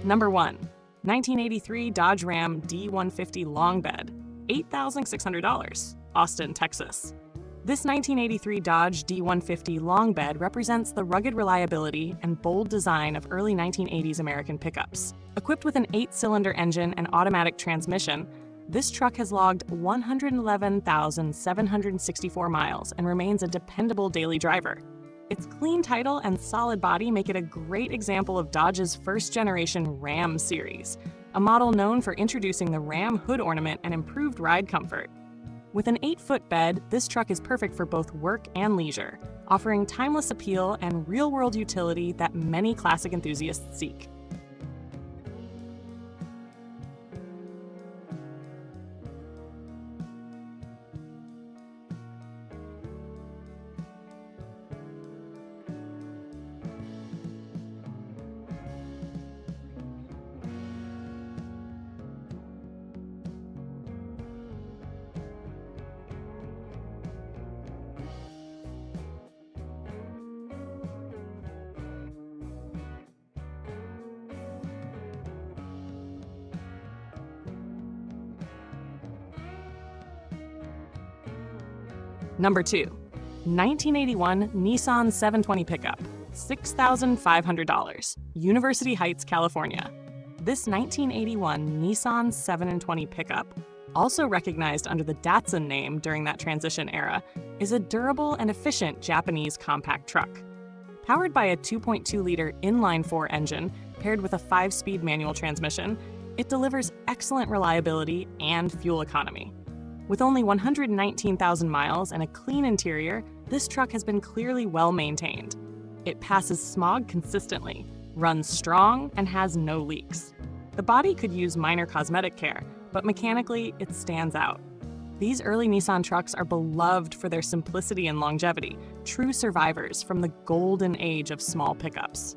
Number 1. 1983 Dodge Ram D150 Long Bed, $8,600, Austin, Texas. This 1983 Dodge D150 Long Bed represents the rugged reliability and bold design of early 1980s American pickups. Equipped with an 8-cylinder engine and automatic transmission, this truck has logged 111,764 miles and remains a dependable daily driver. Its clean title and solid body make it a great example of Dodge's first-generation Ram series, a model known for introducing the Ram hood ornament and improved ride comfort. With an 8-foot bed, this truck is perfect for both work and leisure, offering timeless appeal and real-world utility that many classic enthusiasts seek. Number 2. 1981 Nissan 720 pickup, $6,500, University Heights, California. This 1981 Nissan 720 pickup, also recognized under the Datsun name during that transition era, is a durable and efficient Japanese compact truck. Powered by a 2.2-liter inline-4 engine paired with a 5-speed manual transmission, it delivers excellent reliability and fuel economy. With only 119,000 miles and a clean interior, this truck has been clearly well maintained. It passes smog consistently, runs strong, and has no leaks. The body could use minor cosmetic care, but mechanically, it stands out. These early Nissan trucks are beloved for their simplicity and longevity, true survivors from the golden age of small pickups.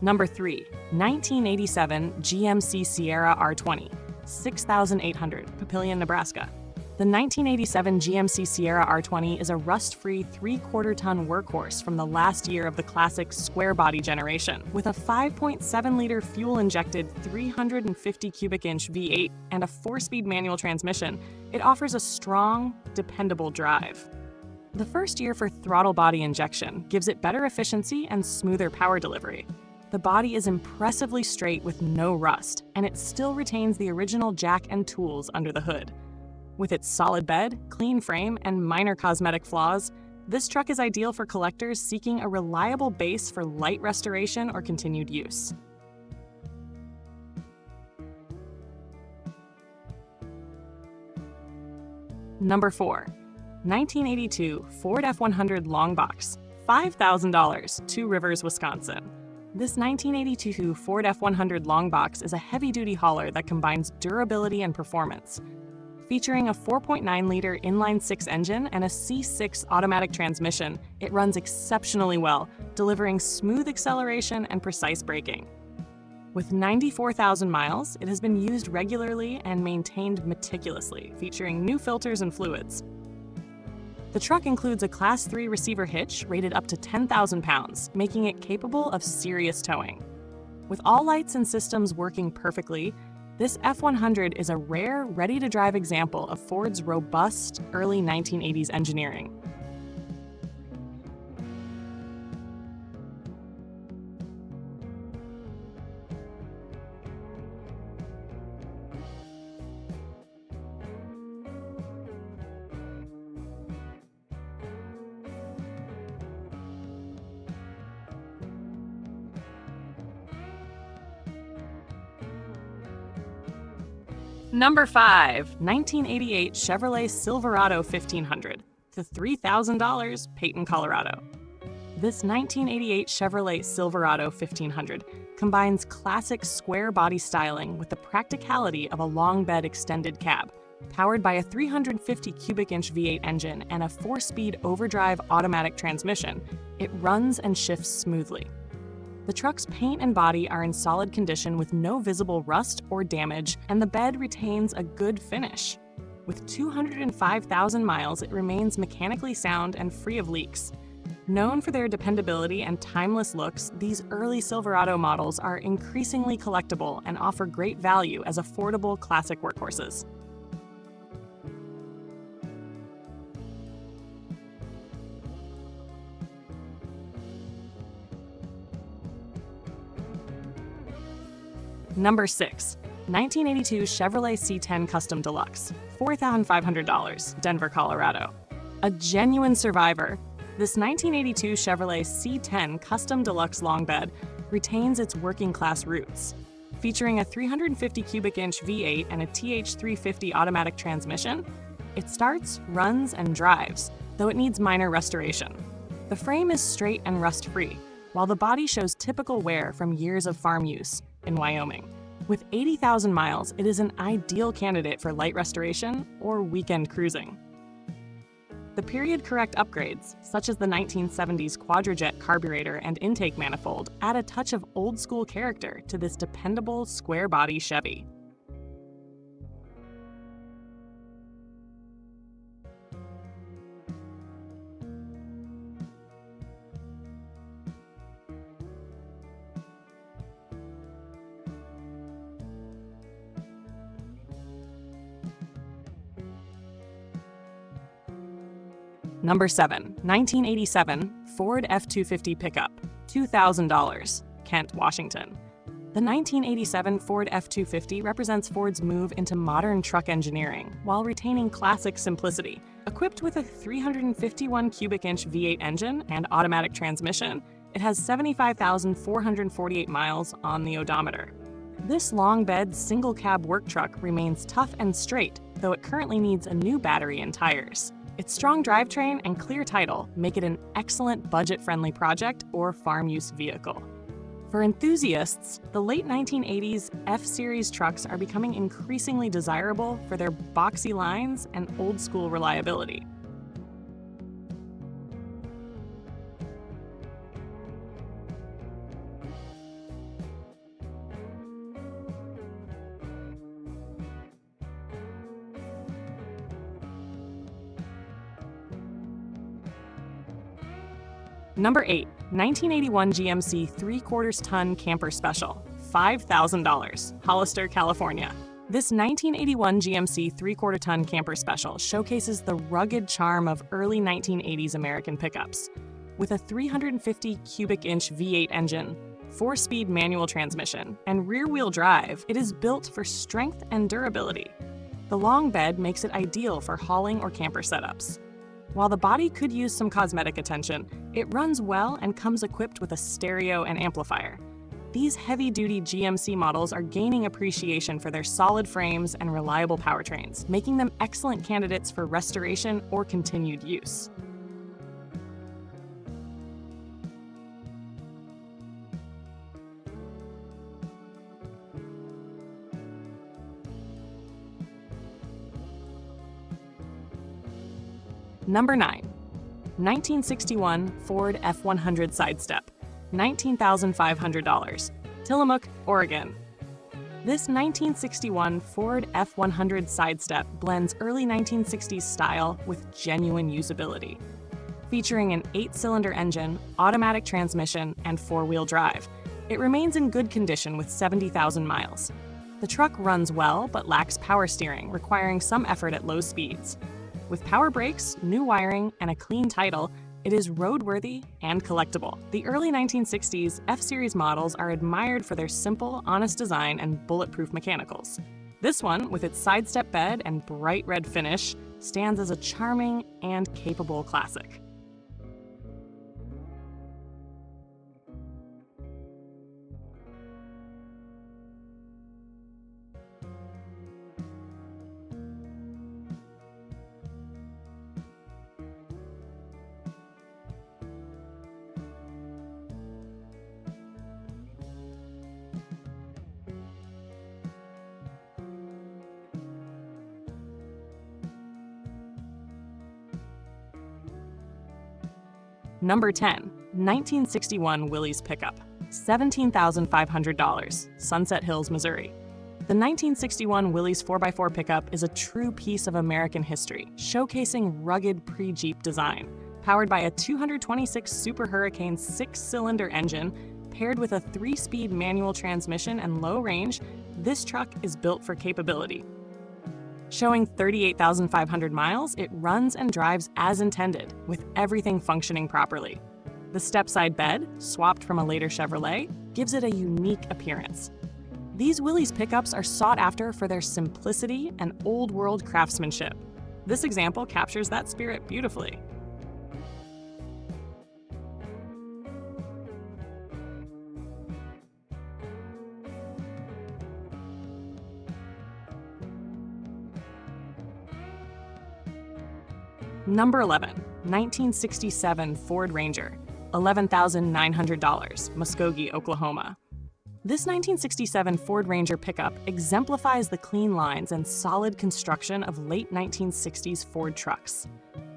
Number 3. 1987 GMC Sierra R20, $6,800, Papillion, Nebraska. The 1987 GMC Sierra R20 is a rust-free 3/4-ton workhorse from the last year of the classic square-body generation. With a 5.7-liter fuel-injected 350 cubic inch V8 and a 4-speed manual transmission, it offers a strong, dependable drive. The first year for throttle body injection gives it better efficiency and smoother power delivery. The body is impressively straight with no rust, and it still retains the original jack and tools under the hood. With its solid bed, clean frame, and minor cosmetic flaws, this truck is ideal for collectors seeking a reliable base for light restoration or continued use. Number 4. 1982 Ford F150 Long Box, $5,000, Two Rivers, Wisconsin. This 1982 Ford F150 Long Box is a heavy-duty hauler that combines durability and performance. Featuring a 4.9-liter inline-6 engine and a C6 automatic transmission, it runs exceptionally well, delivering smooth acceleration and precise braking. With 94,000 miles, it has been used regularly and maintained meticulously, featuring new filters and fluids. The truck includes a Class 3 receiver hitch rated up to 10,000 pounds, making it capable of serious towing. With all lights and systems working perfectly, this F150 is a rare, ready-to-drive example of Ford's robust, early 1980s engineering. Number 5. 1988 Chevrolet Silverado 1500, to $3,000, Peyton, Colorado. This 1988 Chevrolet Silverado 1500 combines classic square body styling with the practicality of a long bed extended cab. Powered by a 350 cubic inch V8 engine and a 4-speed overdrive automatic transmission, it runs and shifts smoothly. The truck's paint and body are in solid condition with no visible rust or damage, and the bed retains a good finish. With 205,000 miles, it remains mechanically sound and free of leaks. Known for their dependability and timeless looks, these early Silverado models are increasingly collectible and offer great value as affordable classic workhorses. Number 6. 1982 Chevrolet C10 Custom Deluxe, $4,500, Denver, Colorado. A genuine survivor, this 1982 Chevrolet C10 Custom Deluxe long bed retains its working-class roots. Featuring a 350 cubic inch V8 and a TH350 automatic transmission, it starts, runs, and drives, though it needs minor restoration. The frame is straight and rust-free, while the body shows typical wear from years of farm use in Wyoming. With 80,000 miles, it is an ideal candidate for light restoration or weekend cruising. The period-correct upgrades, such as the 1970s Quadrajet carburetor and intake manifold, add a touch of old-school character to this dependable square-body Chevy. Number 7. 1987 Ford F250 pickup, $2,000, Kent, Washington. The 1987 Ford F250 represents Ford's move into modern truck engineering while retaining classic simplicity. Equipped with a 351 cubic inch V8 engine and automatic transmission, it has 75,448 miles on the odometer. This long-bed single-cab work truck remains tough and straight, though it currently needs a new battery and tires. Its strong drivetrain and clear title make it an excellent budget-friendly project or farm-use vehicle. For enthusiasts, the late 1980s F-Series trucks are becoming increasingly desirable for their boxy lines and old-school reliability. Number 8. 1981 GMC 3/4-ton Camper Special, $5,000, Hollister, California. This 1981 GMC 3/4-ton Camper Special showcases the rugged charm of early 1980s American pickups. With a 350 cubic inch V8 engine, 4-speed manual transmission, and rear-wheel drive, it is built for strength and durability. The long bed makes it ideal for hauling or camper setups. While the body could use some cosmetic attention, it runs well and comes equipped with a stereo and amplifier. These heavy-duty GMC models are gaining appreciation for their solid frames and reliable powertrains, making them excellent candidates for restoration or continued use. Number 9. 1961 Ford F100 Sidestep, $19,500, Tillamook, Oregon. This 1961 Ford F100 Sidestep blends early 1960s style with genuine usability. Featuring an 8-cylinder engine, automatic transmission, and 4-wheel drive, it remains in good condition with 70,000 miles. The truck runs well but lacks power steering, requiring some effort at low speeds. With power brakes, new wiring, and a clean title, it is roadworthy and collectible. The early 1960s F-Series models are admired for their simple, honest design and bulletproof mechanicals. This one, with its sidestep bed and bright red finish, stands as a charming and capable classic. Number 10. 1961 Willys pickup, $17,500, Sunset Hills, Missouri. The 1961 Willys 4x4 pickup is a true piece of American history, showcasing rugged pre-Jeep design. Powered by a 226 Super Hurricane 6-cylinder engine, paired with a 3-speed manual transmission and low range, this truck is built for capability. Showing 38,500 miles, it runs and drives as intended, with everything functioning properly. The step-side bed, swapped from a later Chevrolet, gives it a unique appearance. These Willys pickups are sought after for their simplicity and old-world craftsmanship. This example captures that spirit beautifully. Number 11, 1967 Ford Ranger, $11,900, Muskogee, Oklahoma. This 1967 Ford Ranger pickup exemplifies the clean lines and solid construction of late 1960s Ford trucks.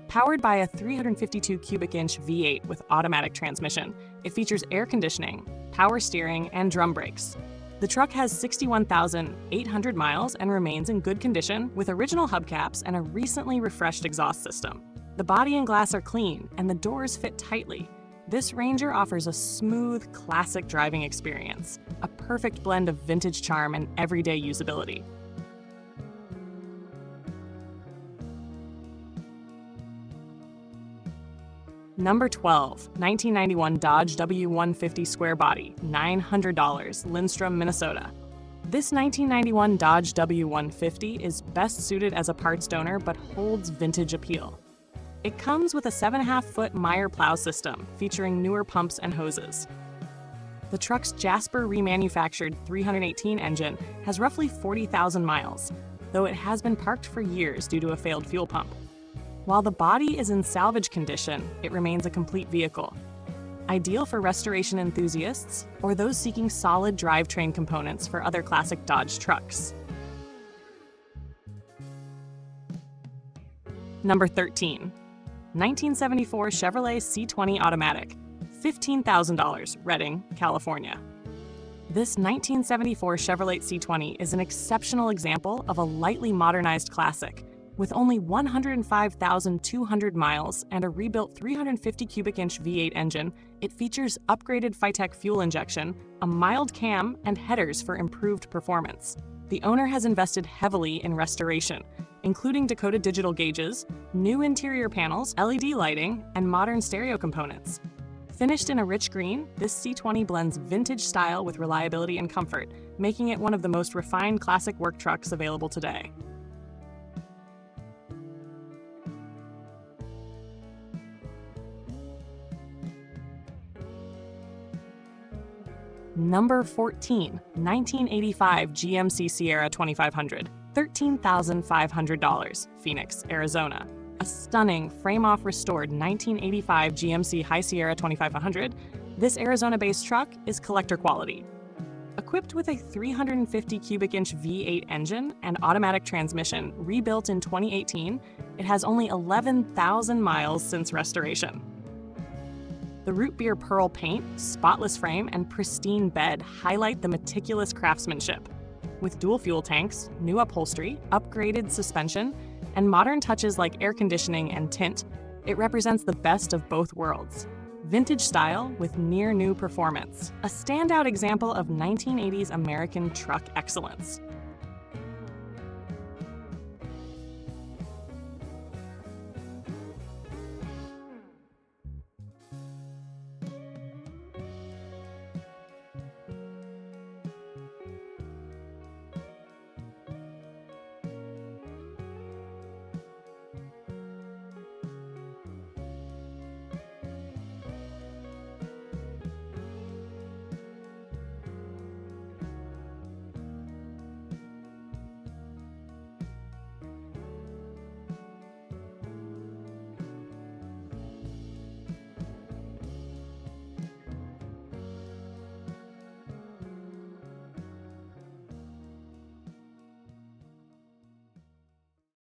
Powered by a 352 cubic inch V8 with automatic transmission, it features air conditioning, power steering, and drum brakes. The truck has 61,800 miles and remains in good condition with original hubcaps and a recently refreshed exhaust system. The body and glass are clean and the doors fit tightly. This Ranger offers a smooth, classic driving experience, a perfect blend of vintage charm and everyday usability. Number 12, 1991 Dodge W150 Square Body, $900, Lindstrom, Minnesota. This 1991 Dodge W150 is best suited as a parts donor but holds vintage appeal. It comes with a 7.5-foot Meyers plow system featuring newer pumps and hoses. The truck's Jasper remanufactured 318 engine has roughly 40,000 miles, though it has been parked for years due to a failed fuel pump. While the body is in salvage condition, it remains a complete vehicle. Ideal for restoration enthusiasts or those seeking solid drivetrain components for other classic Dodge trucks. Number 13, 1974 Chevrolet C20 Automatic, $15,000, Redding, California. This 1974 Chevrolet C20 is an exceptional example of a lightly modernized classic. With only 105,200 miles and a rebuilt 350 cubic inch V8 engine, it features upgraded Phytec fuel injection, a mild cam, and headers for improved performance. The owner has invested heavily in restoration, including Dakota digital gauges, new interior panels, LED lighting, and modern stereo components. Finished in a rich green, this C20 blends vintage style with reliability and comfort, making it one of the most refined classic work trucks available today. Number 14, 1985 GMC Sierra 2500, $13,500, Phoenix, Arizona. A stunning, frame-off restored 1985 GMC High Sierra 2500, this Arizona-based truck is collector quality. Equipped with a 350 cubic inch V8 engine and automatic transmission rebuilt in 2018, it has only 11,000 miles since restoration. The root beer pearl paint, spotless frame, and pristine bed highlight the meticulous craftsmanship. With dual fuel tanks, new upholstery, upgraded suspension, and modern touches like air conditioning and tint, it represents the best of both worlds. Vintage style with near-new performance. A standout example of 1980s American truck excellence.